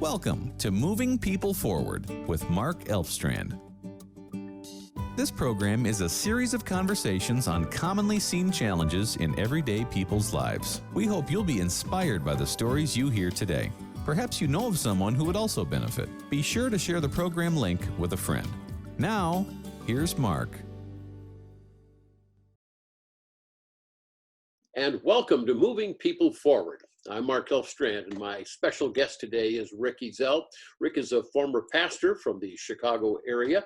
Welcome to Moving People Forward with Mark Elfstrand. This program is a series of conversations on commonly seen challenges in everyday people's lives. We hope you'll be inspired by the stories you hear today. Perhaps you know of someone who would also benefit. Be sure to share the program link with a friend. Now, here's Mark. And welcome to Moving People Forward. I'm Mark Elfstrand, and my special guest today is Rick Ezell. Rick is a former pastor from the Chicago area.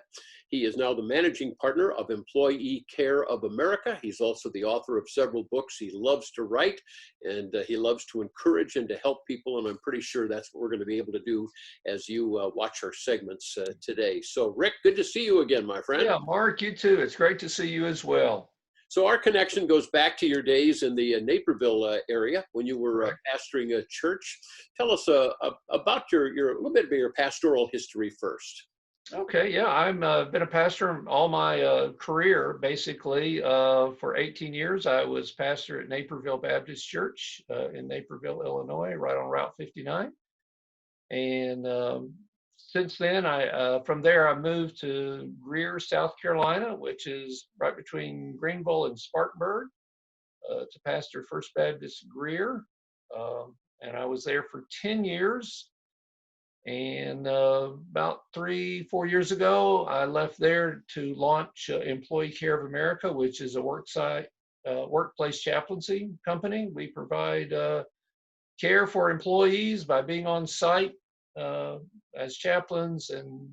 He is now the managing partner of Employee Care of America. He's also the author of several books. He loves to write, and he loves to encourage and to help people, and I'm pretty sure that's what we're going to be able to do as you watch our segments today. So, Rick, good to see you again, my friend. Yeah, Mark, you too. It's great to see you as well. So our connection goes back to your days in the Naperville area when you were pastoring a church. Tell us about a little bit of your pastoral history first. Okay, yeah, I've been a pastor all my career, basically. For 18 years, I was pastor at Naperville Baptist Church in Naperville, Illinois, right on Route 59. And since then, from there, I moved to Greer, South Carolina, which is right between Greenville and Spartanburg, to pastor First Baptist Greer. And I was there for 10 years. And about 3-4 years ago, I left there to launch Employee Care of America, which is a workplace chaplaincy company. We provide care for employees by being on site as chaplains, and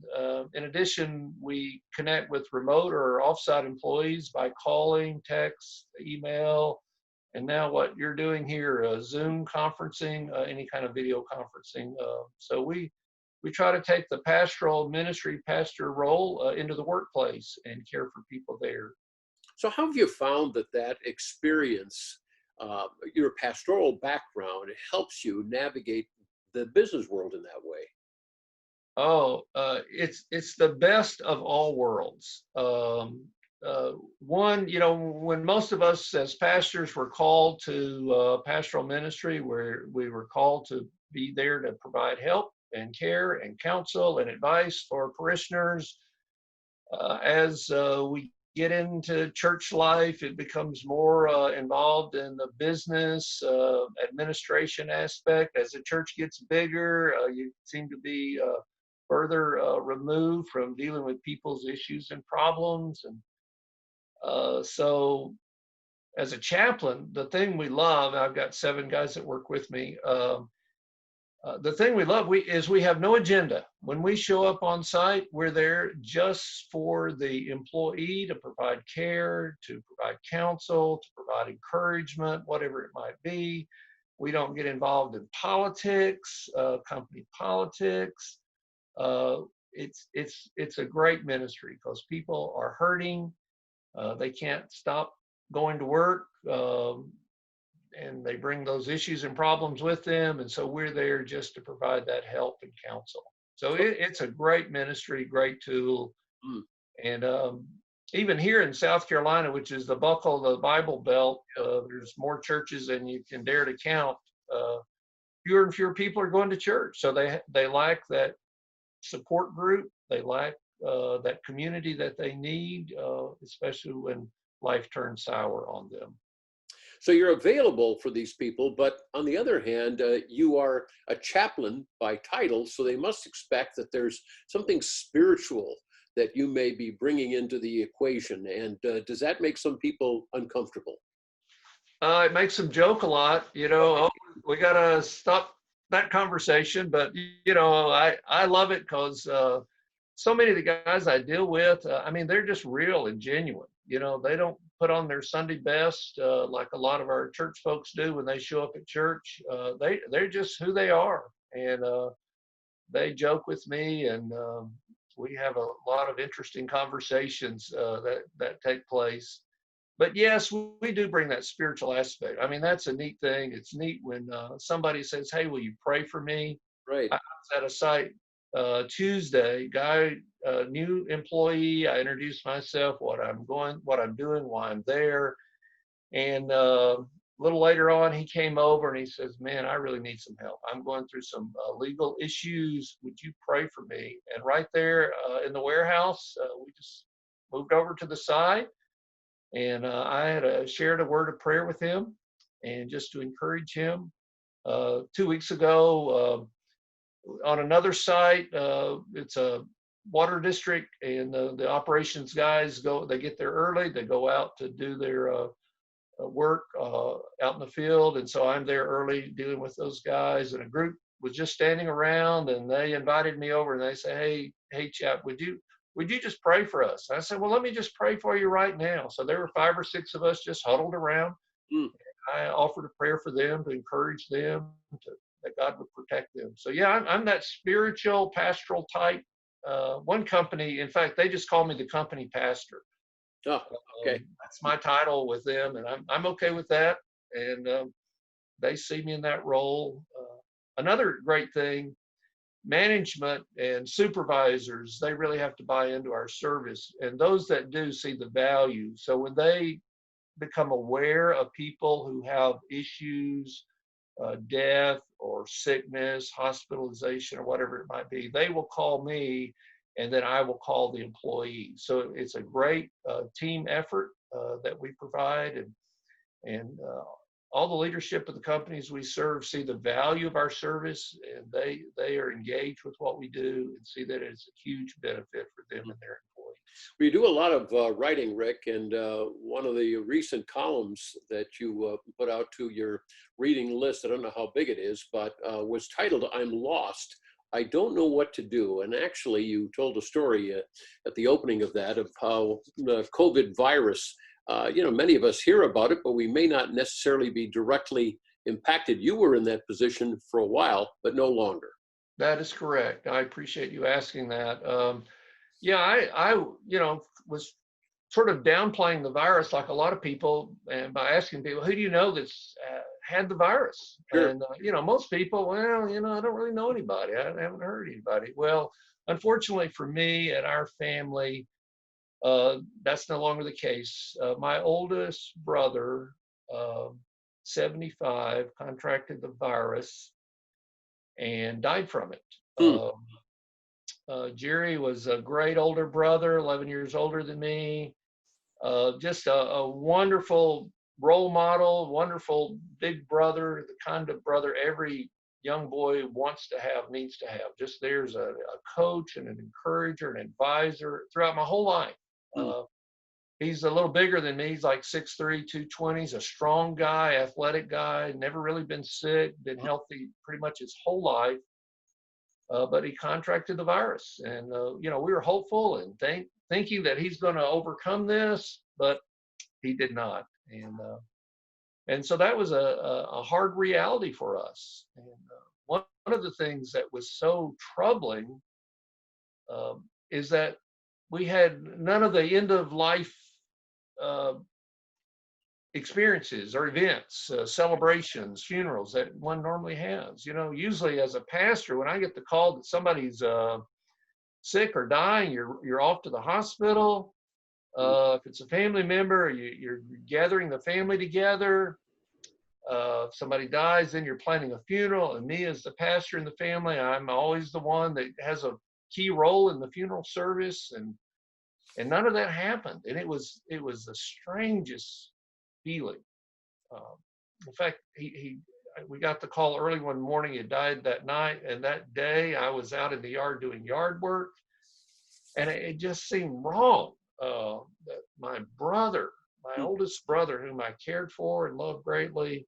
in addition, we connect with remote or offsite employees by calling, text, email, and now what you're doing here, Zoom conferencing, any kind of video conferencing. So we try to take the pastoral ministry pastor role into the workplace and care for people there. So how have you found that experience, your pastoral background, it helps you navigate the business world in that way? It's the best of all worlds. One, when most of us as pastors were called to pastoral ministry, where we were called to be there to provide help and care and counsel and advice for parishioners. As we get into church life, it becomes more involved in the business administration aspect. As the church gets bigger, you seem to be further removed from dealing with people's issues and problems. And so as a chaplain, the thing we love, I've got 7 guys that work with me. The thing we love is we have no agenda. When we show up on site, we're there just for the employee to provide care, to provide counsel, to provide encouragement, whatever it might be. We don't get involved in politics, company politics. It's a great ministry because people are hurting. They can't stop going to work. And they bring those issues and problems with them. And so we're there just to provide that help and counsel. So it's a great ministry, great tool. And even here in South Carolina, which is the buckle of the Bible Belt, there's more churches than you can dare to count. Fewer and fewer people are going to church. So they lack that support group. They lack that community that they need, especially when life turns sour on them. So you're available for these people, but on the other hand, you are a chaplain by title, so they must expect that there's something spiritual that you may be bringing into the equation. And does that make some people uncomfortable? It makes them joke a lot, oh, we got to stop that conversation. But, I love it because so many of the guys I deal with, they're just real and genuine. They don't put on their Sunday best like a lot of our church folks do when they show up at church. They're just who they are, and they joke with me, and we have a lot of interesting conversations that take place. But yes, we do bring that spiritual aspect. That's a neat thing. It's neat when somebody says, "Hey, will you pray for me?" Right. I was at a site Tuesday, new employee. I introduced myself, what I'm doing, why I'm there. And little later on, he came over and he says, man, I really need some help. I'm going through some legal issues. Would you pray for me? And right there in the warehouse, we just moved over to the side. And I had shared a word of prayer with him and just to encourage him. 2 weeks ago, on another site, it's a water district, and the operations guys they get there early, they go out to do their work out in the field. And so I'm there early dealing with those guys, and a group was just standing around, and they invited me over and they say, hey chap, would you just pray for us? I said, well, let me just pray for you right now. So there were 5 or 6 of us just huddled around. I offered a prayer for them to encourage them that God would protect them. So yeah, I'm that spiritual pastoral type. One company, in fact, they just call me the company pastor. Oh, okay. That's my title with them, and I'm okay with that. And they see me in that role. Another great thing, management and supervisors, they really have to buy into our service, and those that do see the value. So when they become aware of people who have issues, death or sickness, hospitalization, or whatever it might be, they will call me, and then I will call the employee. So it's a great team effort that we provide, and all the leadership of the companies we serve see the value of our service, and they are engaged with what we do and see that it's a huge benefit for them and their employees. We do a lot of writing, Rick, and one of the recent columns that you put out to your reading list, I don't know how big it is, but was titled, I'm Lost. I don't know what to do. And actually, you told a story at the opening of that of how the COVID virus, many of us hear about it, but we may not necessarily be directly impacted. You were in that position for a while, but no longer. That is correct. I appreciate you asking that. I was sort of downplaying the virus like a lot of people, and by asking people, who do you know that's had the virus? Sure. And, most people, well, I don't really know anybody. I haven't heard anybody. Well, unfortunately for me and our family, that's no longer the case. My oldest brother, 75, contracted the virus and died from it. Jerry was a great older brother, 11 years older than me. Just a wonderful role model, wonderful big brother, the kind of brother every young boy wants to have, needs to have. Just there's a coach and an encourager, an advisor throughout my whole life. He's a little bigger than me. He's like 6'3", 220. He's a strong guy, athletic guy, never really been sick, been healthy pretty much his whole life. But he contracted the virus, and we were hopeful and thinking that he's going to overcome this, but he did not. And so that was a hard reality for us. And one of the things that was so troubling is that we had none of the end of life experiences or events, celebrations, funerals that one normally has. Usually as a pastor, when I get the call that somebody's sick or dying, you're off to the hospital. If it's a family member, you're gathering the family together. If somebody dies, then you're planning a funeral. And me as the pastor in the family, I'm always the one that has a key role in the funeral service. And none of that happened. And it was the strangest feeling. In fact, we got the call early one morning. He died that night, and that day I was out in the yard doing yard work, and it just seemed wrong that my brother, my oldest brother, whom I cared for and loved greatly,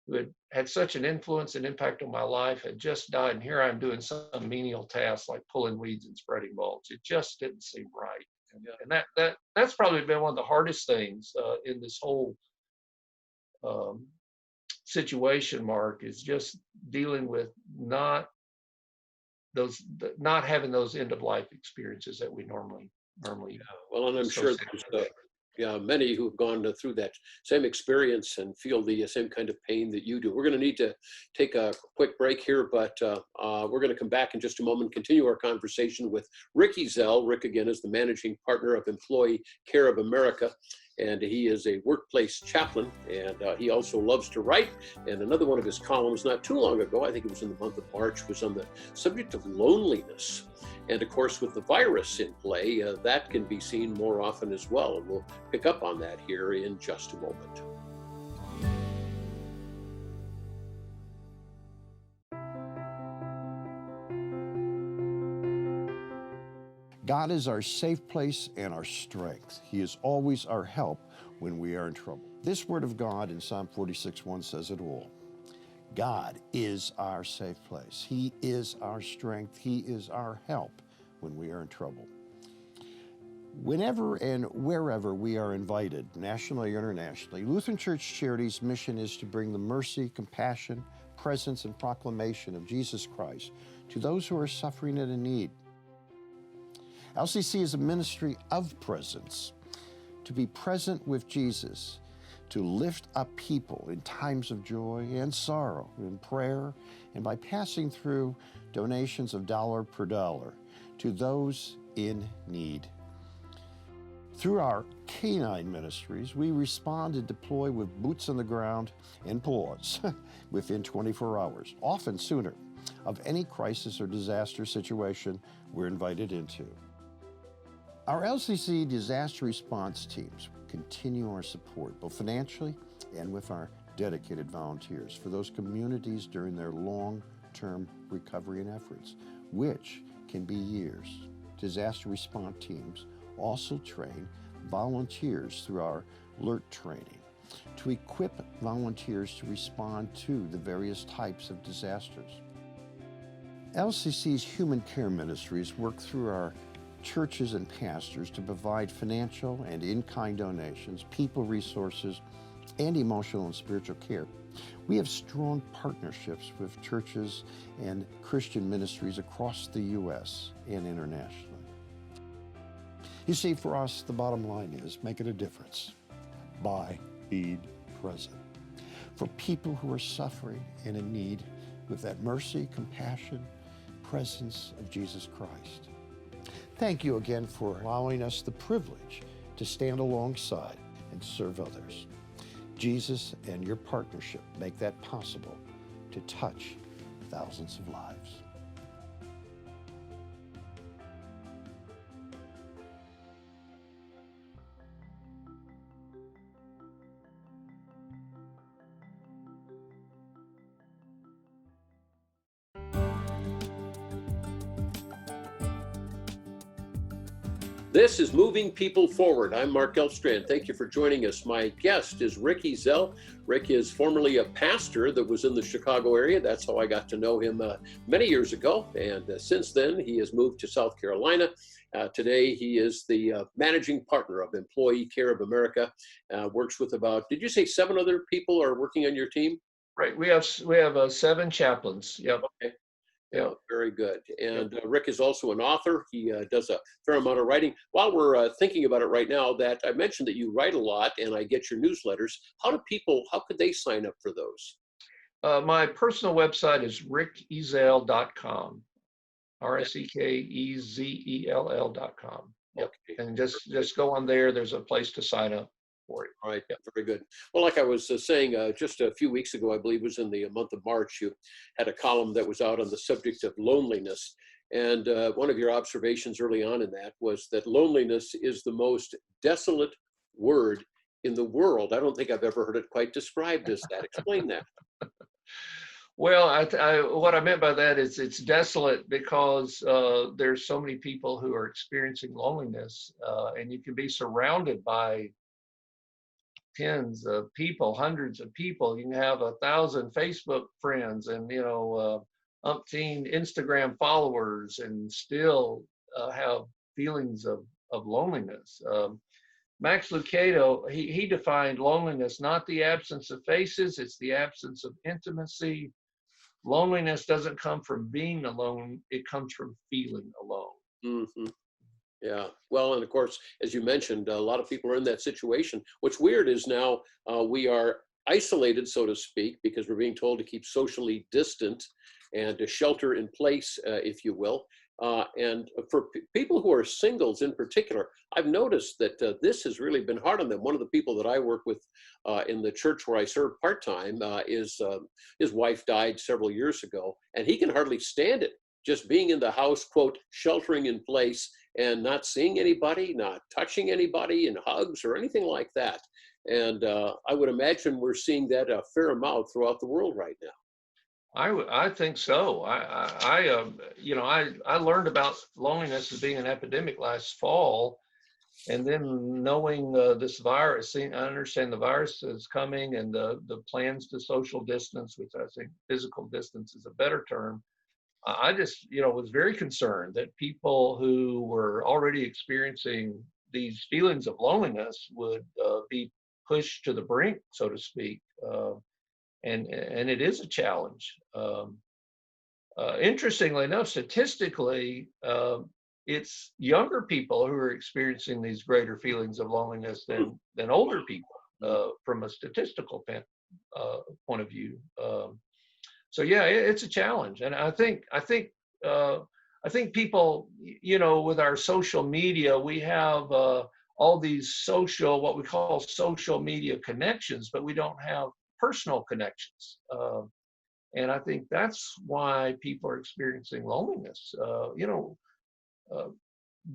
who had such an influence and impact on my life, had just died, and here I'm doing some menial tasks like pulling weeds and spreading mulch. It just didn't seem right. And that's probably been one of the hardest things in this whole situation, Mark, is just dealing with not having those end of life experiences that we normally. Well, and I'm sure there's many who have gone through that same experience and feel the same kind of pain that you do. We're going to need to take a quick break here, but we're going to come back in just a moment and continue our conversation with Rick Ezell. Rick, again, is the managing partner of Employee Care of America. and he is a workplace chaplain, and he also loves to write. And another one of his columns not too long ago, I think it was in the month of March, was on the subject of loneliness. And of course, with the virus in play, that can be seen more often as well. And we'll pick up on that here in just a moment. God is our safe place and our strength. He is always our help when we are in trouble. This word of God in Psalm 46:1 says it all. God is our safe place. He is our strength. He is our help when we are in trouble. Whenever and wherever we are invited, nationally or internationally, Lutheran Church Charities' mission is to bring the mercy, compassion, presence, and proclamation of Jesus Christ to those who are suffering and in need. LCC is a ministry of presence, to be present with Jesus, to lift up people in times of joy and sorrow, in prayer, and by passing through donations of dollar per dollar to those in need. Through our canine ministries, we respond and deploy with boots on the ground and paws within 24 hours, often sooner, of any crisis or disaster situation we're invited into. Our LCC disaster response teams continue our support, both financially and with our dedicated volunteers, for those communities during their long-term recovery and efforts, which can be years. Disaster response teams also train volunteers through our alert training to equip volunteers to respond to the various types of disasters. LCC's human care ministries work through our churches and pastors to provide financial and in-kind donations, people resources, and emotional and spiritual care. We have strong partnerships with churches and Christian ministries across the U.S. and internationally. You see, for us, the bottom line is making a difference by being present. For people who are suffering and in need, with that mercy, compassion, presence of Jesus Christ. Thank you again for allowing us the privilege to stand alongside and serve others. Jesus and your partnership make that possible to touch thousands of lives. This is Moving People Forward. I'm Mark Elfstrand. Thank you for joining us. My guest is Rick Ezell. Rick is formerly a pastor that was in the Chicago area. That's how I got to know him many years ago. And since then, he has moved to South Carolina. Today, he is the managing partner of Employee Care of America. Works with about, did you say 7 other people are working on your team? Right. We have 7 chaplains. Yep. Okay. Yeah, very good. And Rick is also an author. He does a fair amount of writing. While we're thinking about it right now, that I mentioned that you write a lot and I get your newsletters. How could they sign up for those? My personal website is rickezell.com, RSEKEZELL.com. Yep. Okay. And just go on there. There's a place to sign up for it. All right, yeah, very good. Well, like I was saying just a few weeks ago, I believe it was in the month of March, you had a column that was out on the subject of loneliness. And one of your observations early on in that was that loneliness is the most desolate word in the world. I don't think I've ever heard it quite described as that. Explain that. Well, what I meant by that is it's desolate because there's so many people who are experiencing loneliness, and you can be surrounded by tens of people, hundreds of people. You can have 1,000 Facebook friends and, umpteen Instagram followers and still have feelings of loneliness. Max Lucado, he defined loneliness, not the absence of faces, it's the absence of intimacy. Loneliness doesn't come from being alone, it comes from feeling alone. Mm-hmm. Yeah, well, and of course, as you mentioned, a lot of people are in that situation. What's weird is now we are isolated, so to speak, because we're being told to keep socially distant and to shelter in place, if you will. And for people who are singles in particular, I've noticed that this has really been hard on them. One of the people that I work with in the church where I serve part-time is his wife died several years ago, and he can hardly stand it, just being in the house, quote, sheltering in place and not seeing anybody, not touching anybody in hugs or anything like that. And I would imagine we're seeing that a fair amount throughout the world right now. I think so. I learned about loneliness as being an epidemic last fall, and then knowing this virus, I understand the virus is coming, and the plans to social distance, which I think physical distance is a better term. I just, was very concerned that people who were already experiencing these feelings of loneliness would be pushed to the brink, so to speak. And it is a challenge. Interestingly enough, statistically, it's younger people who are experiencing these greater feelings of loneliness than older people from a statistical point of view. So yeah, it's a challenge, and I think people, with our social media, we have all these what we call social media connections, but we don't have personal connections. And I think that's why people are experiencing loneliness.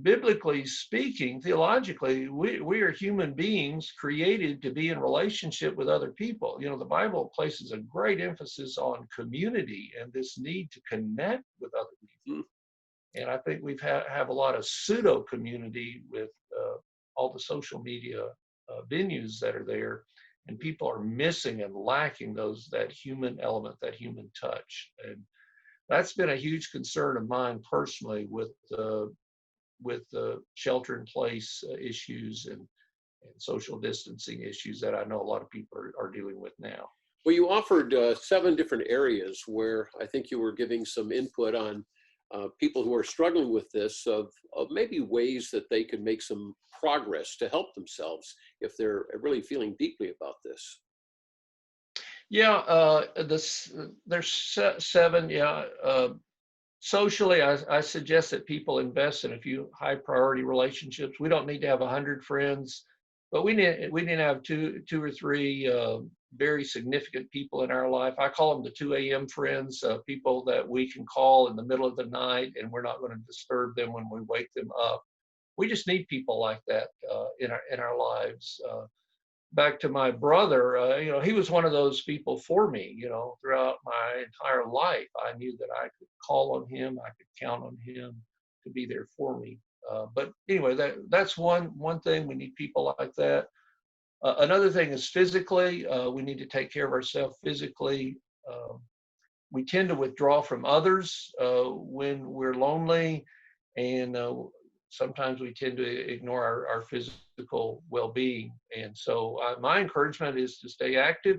Biblically speaking, theologically, we are human beings created to be in relationship with other people. The Bible places a great emphasis on community and this need to connect with other people. And I think we've have a lot of pseudo community with all the social media venues that are there, and people are missing and lacking that human element, that human touch. And that's been a huge concern of mine personally with the shelter in place issues and social distancing issues that I know a lot of people are dealing with now. Well, you offered 7 different areas where I think you were giving some input on people who are struggling with this, of maybe ways that they could make some progress to help themselves if they're really feeling deeply about this. Yeah, there's 7. Yeah. Socially, I suggest that people invest in a few high priority relationships. We don't need to have 100 friends, but we need to have two or three very significant people in our life. I call them the 2 a.m. friends, people that we can call in the middle of the night, and we're not going to disturb them when we wake them up. We just need people like that in our lives. Back to my brother, he was one of those people for me, throughout my entire life. I knew that I could call on him, I could count on him to be there for me. But anyway, that's one thing. We need people like that. Another thing is physically, we need to take care of ourselves physically. We tend to withdraw from others when we're lonely, and sometimes we tend to ignore our physical well-being. And so my encouragement is to stay active.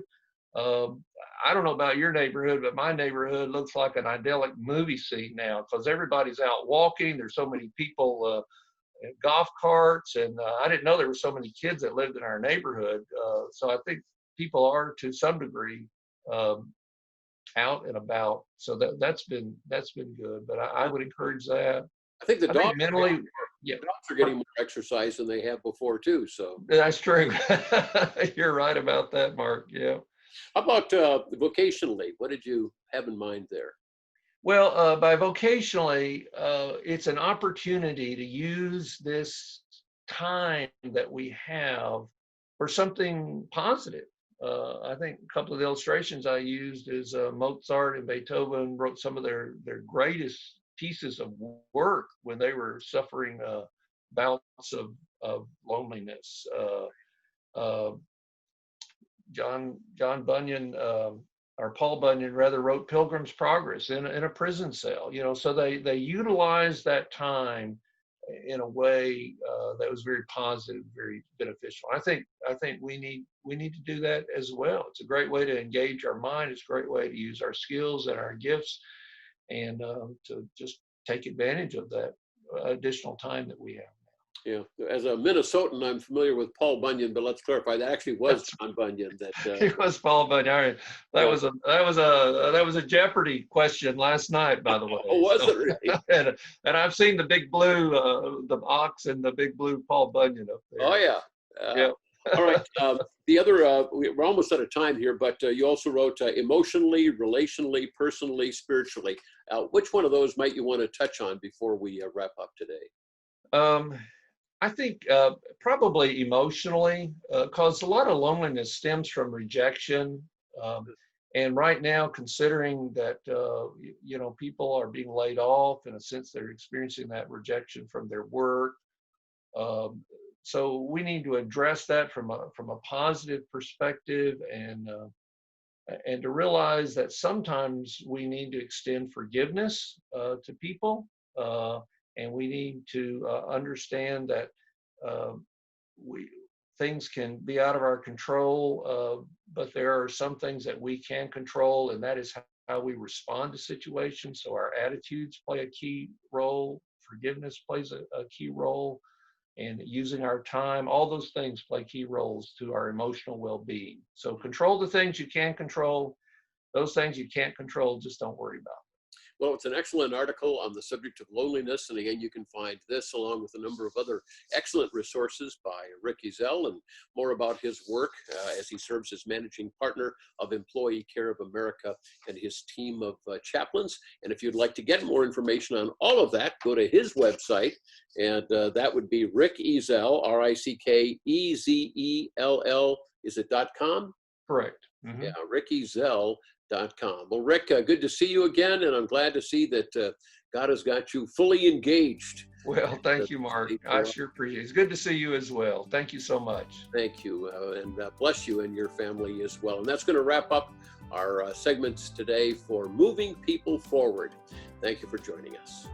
I don't know about your neighborhood, but my neighborhood looks like an idyllic movie scene now because everybody's out walking. There's so many people in golf carts, and I didn't know there were so many kids that lived in our neighborhood. So I think people are, to some degree, out and about. So that's been good. But I would encourage that. I think the dogs mentally, are getting more exercise than they have before too. So that's true. You're right about that, Mark. Yeah. How about vocationally? What did you have in mind there? Well, by vocationally, it's an opportunity to use this time that we have for something positive. I think a couple of the illustrations I used is Mozart and Beethoven wrote some of their greatest pieces of work when they were suffering bouts of loneliness. John Bunyan, or Paul Bunyan rather, wrote Pilgrim's Progress in a prison cell. So they utilized that time in a way that was very positive, very beneficial. I think we need to do that as well. It's a great way to engage our mind. It's a great way to use our skills and our gifts, and to just take advantage of that additional time that we have. Yeah, as a Minnesotan, I'm familiar with Paul Bunyan, but let's clarify that actually was John Bunyan. That It was Paul Bunyan. All right. That yeah. was a Jeopardy question last night, by the way. Oh, was So, it really? and I've seen the big blue, the ox and the big blue Paul Bunyan up there. Oh yeah. Yeah. All right. The other, we're almost out of time here, but you also wrote emotionally, relationally, personally, spiritually. Which one of those might you want to touch on before we wrap up today? I think probably emotionally, because a lot of loneliness stems from rejection. And right now, considering that, people are being laid off, in a sense, they're experiencing that rejection from their work. So we need to address that from a positive perspective, and to realize that sometimes we need to extend forgiveness to people. And we need to understand that things can be out of our control, but there are some things that we can control, and that is how we respond to situations. So our attitudes play a key role. Forgiveness plays a key role, and using our time, all those things play key roles to our emotional well-being. So control the things you can control. Those things you can't control, just don't worry about. Well, it's an excellent article on the subject of loneliness. And again, you can find this along with a number of other excellent resources by Rick Ezell, and more about his work as he serves as managing partner of Employee Care of America and his team of chaplains. And if you'd like to get more information on all of that, go to his website. And that would be Rick Ezell, RickEzell. Is it .com? Correct. Mm-hmm. Yeah, RickEzell.com. Well, Rick, good to see you again, and I'm glad to see that God has got you fully engaged. Well, thank you, Mark. I sure appreciate it. It's good to see you as well. Thank you so much. Thank you, and bless you and your family as well. And that's going to wrap up our segments today for Moving People Forward. Thank you for joining us.